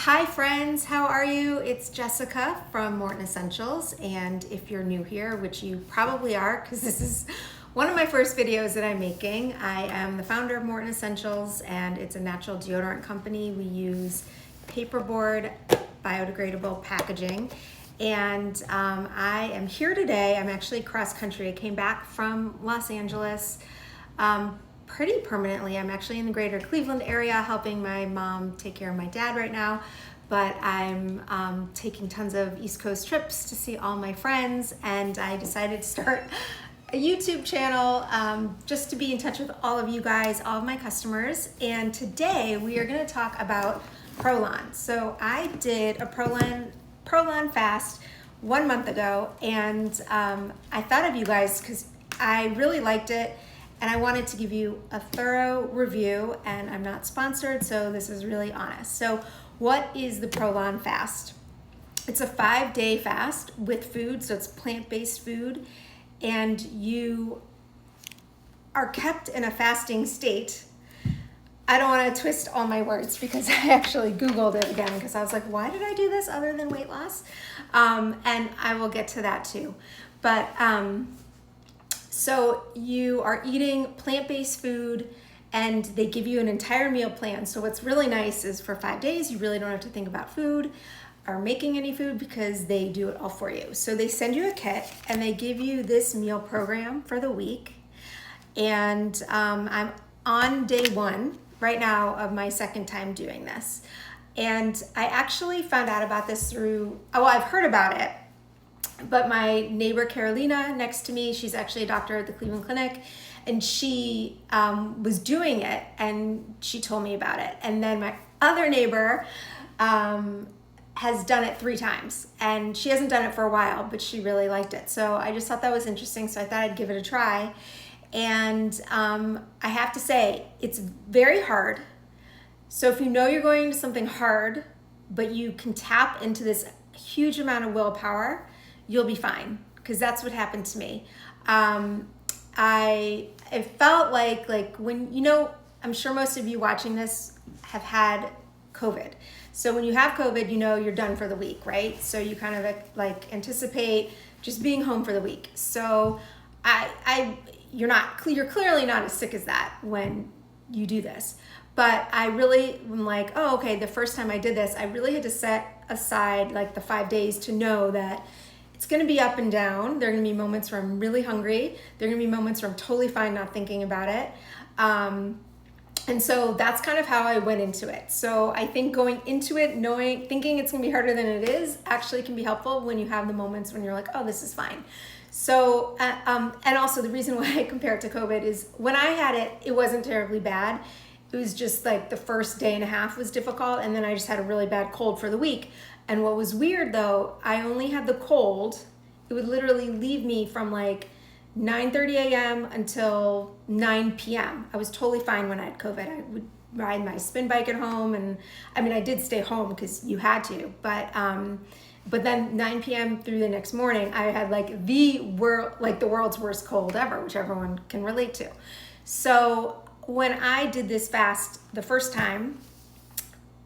Hi friends, how are you? It's Jessica from Morton Essentials, and if you're new here, which you probably are because this is one of my first videos that I'm making, I am the founder of Morton Essentials, and it's a natural deodorant company. We use paperboard biodegradable packaging, and I am here today. I'm actually cross country. I came back from Los Angeles pretty permanently. I'm actually in the greater Cleveland area helping my mom take care of my dad right now, but I'm taking tons of East Coast trips to see all my friends, and I decided to start a YouTube channel just to be in touch with all of you guys, all of my customers. And today we are going to talk about Prolon. So I did a Prolon Fast 1 month ago, and I thought of you guys because I really liked it. And I wanted to give you a thorough review, and I'm not sponsored, so this is really honest. So what is the Prolon Fast? It's a 5-day fast with food, so it's plant-based food, and you are kept in a fasting state. I don't want to twist all my words because I actually Googled it again because I was like, why did I do this other than weight loss? And I will get to that too. But so you are eating plant-based food, and they give you an entire meal plan. So what's really nice is for 5 days, you really don't have to think about food or making any food because they do it all for you. So they send you a kit and they give you this meal program for the week. And I'm on day 1 right now of my second time doing this. And I actually found out about this through, well, I've heard about it, but my neighbor Carolina next to me, she's actually a doctor at the Cleveland Clinic, and she was doing it, and she told me about it. And then my other neighbor has done it 3 times, and she hasn't done it for a while, but she really liked it. So I just thought that was interesting, so I thought I'd give it a try. And I have to say, it's very hard. So if you know you're going to something hard, but you can tap into this huge amount of willpower, you'll be fine, because that's what happened to me. It felt like when, you know, I'm sure most of you watching this have had COVID. So when you have COVID, you know you're done for the week, right? So you kind of like anticipate just being home for the week. So you're clearly not as sick as that when you do this. But I really am like, oh, okay, the first time I did this, I really had to set aside like the 5 days to know that it's going to be up and down. There are going to be moments where I'm really hungry. There are going to be moments where I'm totally fine not thinking about it. And so that's kind of how I went into it. So I think going into it, thinking it's going to be harder than it is, actually can be helpful when you have the moments when you're like, oh, this is fine. So, and also the reason why I compare it to COVID is when I had it, it wasn't terribly bad. It was just like the first day and a half was difficult, and then I just had a really bad cold for the week. And what was weird though, I only had the cold. It would literally leave me from like 9:30 a.m. until 9 p.m. I was totally fine when I had COVID. I would ride my spin bike at home, and I mean, I did stay home because you had to, but then 9 p.m. through the next morning, I had like the world's worst cold ever, which everyone can relate to. So when I did this fast the first time,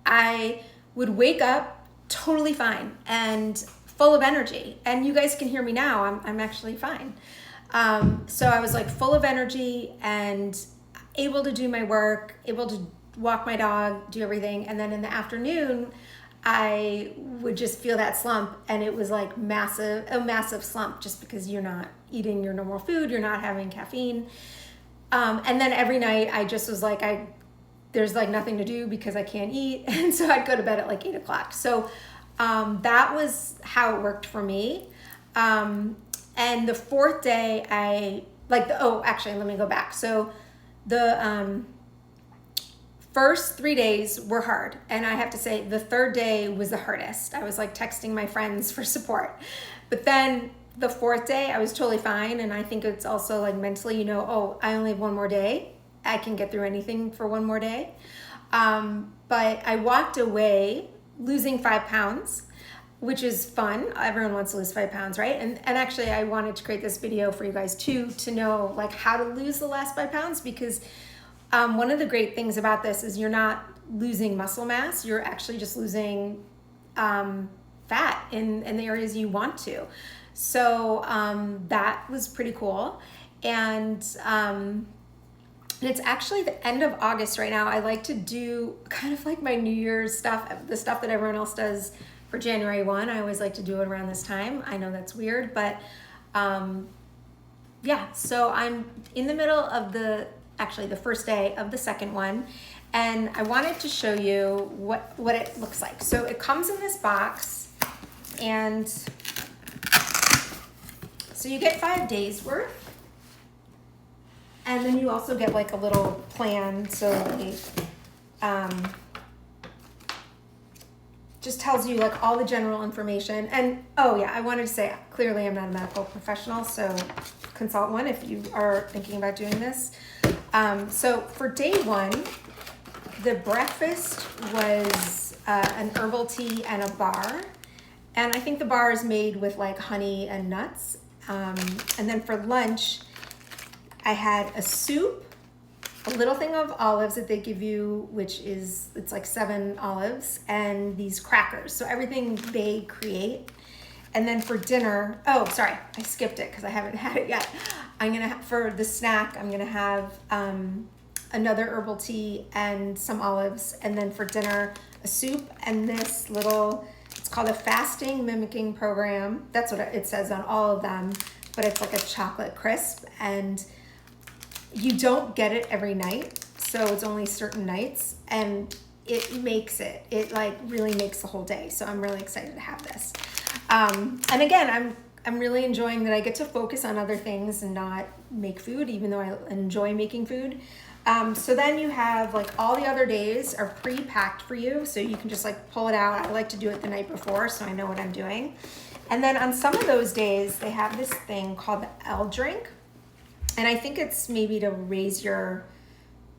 I would wake up totally fine and full of energy. And you guys can hear me now. I'm actually fine. So I was like full of energy and able to do my work, able to walk my dog, do everything. And then in the afternoon, I would just feel that slump, and it was like a massive slump just because you're not eating your normal food, you're not having caffeine. And then every night I just was like, there's like nothing to do because I can't eat. And so I'd go to bed at like 8 o'clock. So that was how it worked for me. And the 4th day actually, let me go back. So the first 3 days were hard. And I have to say the 3rd day was the hardest. I was like texting my friends for support. But then the 4th day, I was totally fine. And I think it's also like mentally, you know, oh, I only have 1 more day. I can get through anything for 1 more day. But I walked away losing 5 pounds, which is fun. Everyone wants to lose 5 pounds, right? And actually I wanted to create this video for you guys too, to know like how to lose the last 5 pounds, because one of the great things about this is you're not losing muscle mass. You're actually just losing fat in the areas you want to. So that was pretty cool. And it's actually the end of August right now. I like to do kind of like my New Year's stuff, the stuff that everyone else does for January 1. I always like to do it around this time. I know that's weird, but yeah, so I'm in the middle of the first day of the second one, and I wanted to show you what it looks like. So it comes in this box, and so you get 5 days worth. And then you also get like a little plan, so it just tells you like all the general information. And oh yeah, I wanted to say, clearly I'm not a medical professional, so consult one if you are thinking about doing this. So for day 1, the breakfast was an herbal tea and a bar. And I think the bar is made with like honey and nuts. And then for lunch, I had a soup, a little thing of olives that they give you, it's like 7 olives, and these crackers. So everything they create. And then for dinner, oh, sorry, I skipped it because I haven't had it yet. For the snack, I'm gonna have another herbal tea and some olives. And then for dinner, a soup and this little, it's called a fasting mimicking program. That's what it says on all of them, but it's like a chocolate crisp, and you don't get it every night, so it's only certain nights, and it like really makes the whole day. So I'm really excited to have this. And again, I'm really enjoying that I get to focus on other things and not make food, even though I enjoy making food. So then you have like all the other days are pre-packed for you, so you can just like pull it out. I like to do it the night before, so I know what I'm doing. And then on some of those days, they have this thing called the L drink. And I think it's maybe to raise your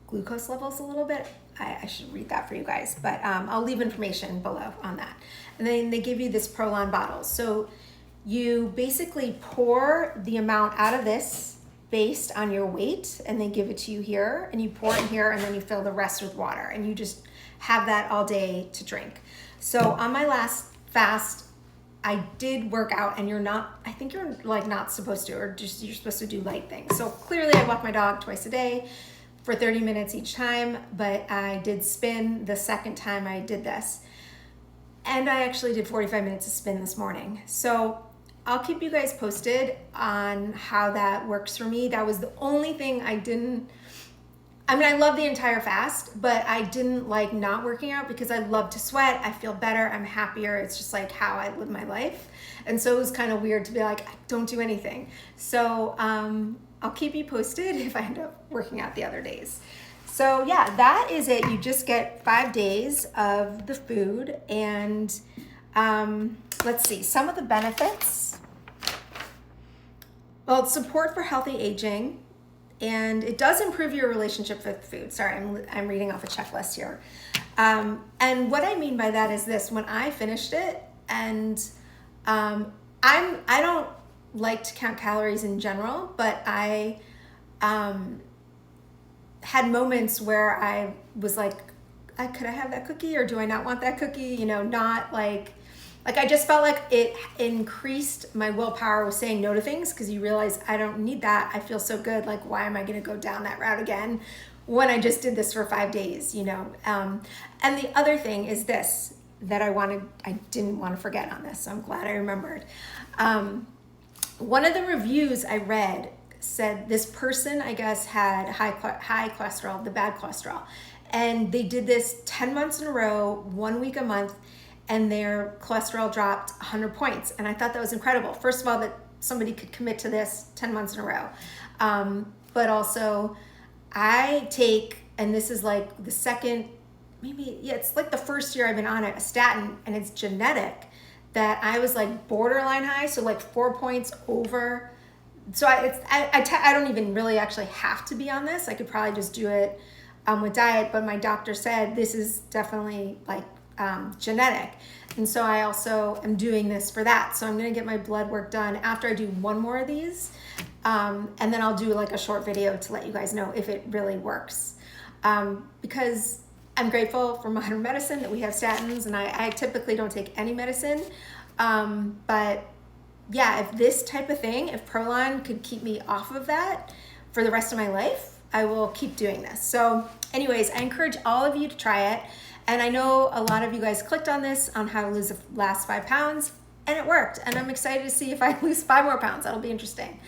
glucose levels a little bit. I should read that for you guys, but I'll leave information below on that. And then they give you this Prolon bottle. So you basically pour the amount out of this based on your weight, and they give it to you here, and you pour it here, and then you fill the rest with water, and you just have that all day to drink. So on my last fast, I did work out, and I think you're like not supposed to, or just you're supposed to do light things. So clearly I walk my dog twice a day for 30 minutes each time, but I did spin the second time I did this. And I actually did 45 minutes of spin this morning. So I'll keep you guys posted on how that works for me. That was the only thing I love the entire fast, but I didn't like not working out because I love to sweat. I feel better. I'm happier. It's just like how I live my life. And so it was kind of weird to be like, I don't do anything. So I'll keep you posted if I end up working out the other days. So yeah, that is it. You just get 5 days of the food. And let's see, some of the benefits. Well, it's support for healthy aging. And it does improve your relationship with food. Sorry, I'm reading off a checklist here. And what I mean by that is this: when I finished it, and I don't like to count calories in general, but I had moments where I was like, could I have that cookie, or do I not want that cookie? Not like I just felt like it increased my willpower with saying no to things, because you realize I don't need that. I feel so good. Like, why am I going to go down that route again when I just did this for 5 days, And the other thing is this, that I didn't want to forget on this, so I'm glad I remembered. One of the reviews I read said this person, I guess, had high cholesterol, the bad cholesterol. And they did this 10 months in a row, 1 week a month, and their cholesterol dropped 100 points. And I thought that was incredible. First of all, that somebody could commit to this 10 months in a row. But also I take, and this is like the second, it's like the first year I've been on it, a statin, and it's genetic, that I was like borderline high. So like 4 points over. So I don't even really actually have to be on this. I could probably just do it with diet, but my doctor said this is definitely like genetic. And so I also am doing this for that. So I'm going to get my blood work done after I do one more of these. And then I'll do like a short video to let you guys know if it really works. Because I'm grateful for modern medicine that we have statins, and I typically don't take any medicine. But yeah, if this type of thing, if Prolon could keep me off of that for the rest of my life, I will keep doing this. So anyways, I encourage all of you to try it. And I know a lot of you guys clicked on this on how to lose the last 5 pounds, and it worked. And I'm excited to see if I lose 5 more pounds. That'll be interesting.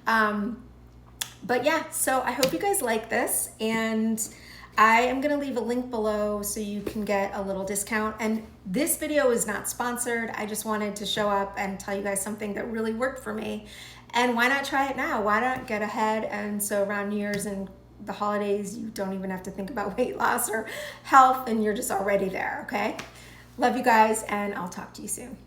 But yeah, so I hope you guys like this, and I am gonna leave a link below so you can get a little discount. And this video is not sponsored. I just wanted to show up and tell you guys something that really worked for me. And why not try it now? Why not get ahead? And so around New Year's and the holidays, you don't even have to think about weight loss or health, and you're just already there, okay? Love you guys, and I'll talk to you soon.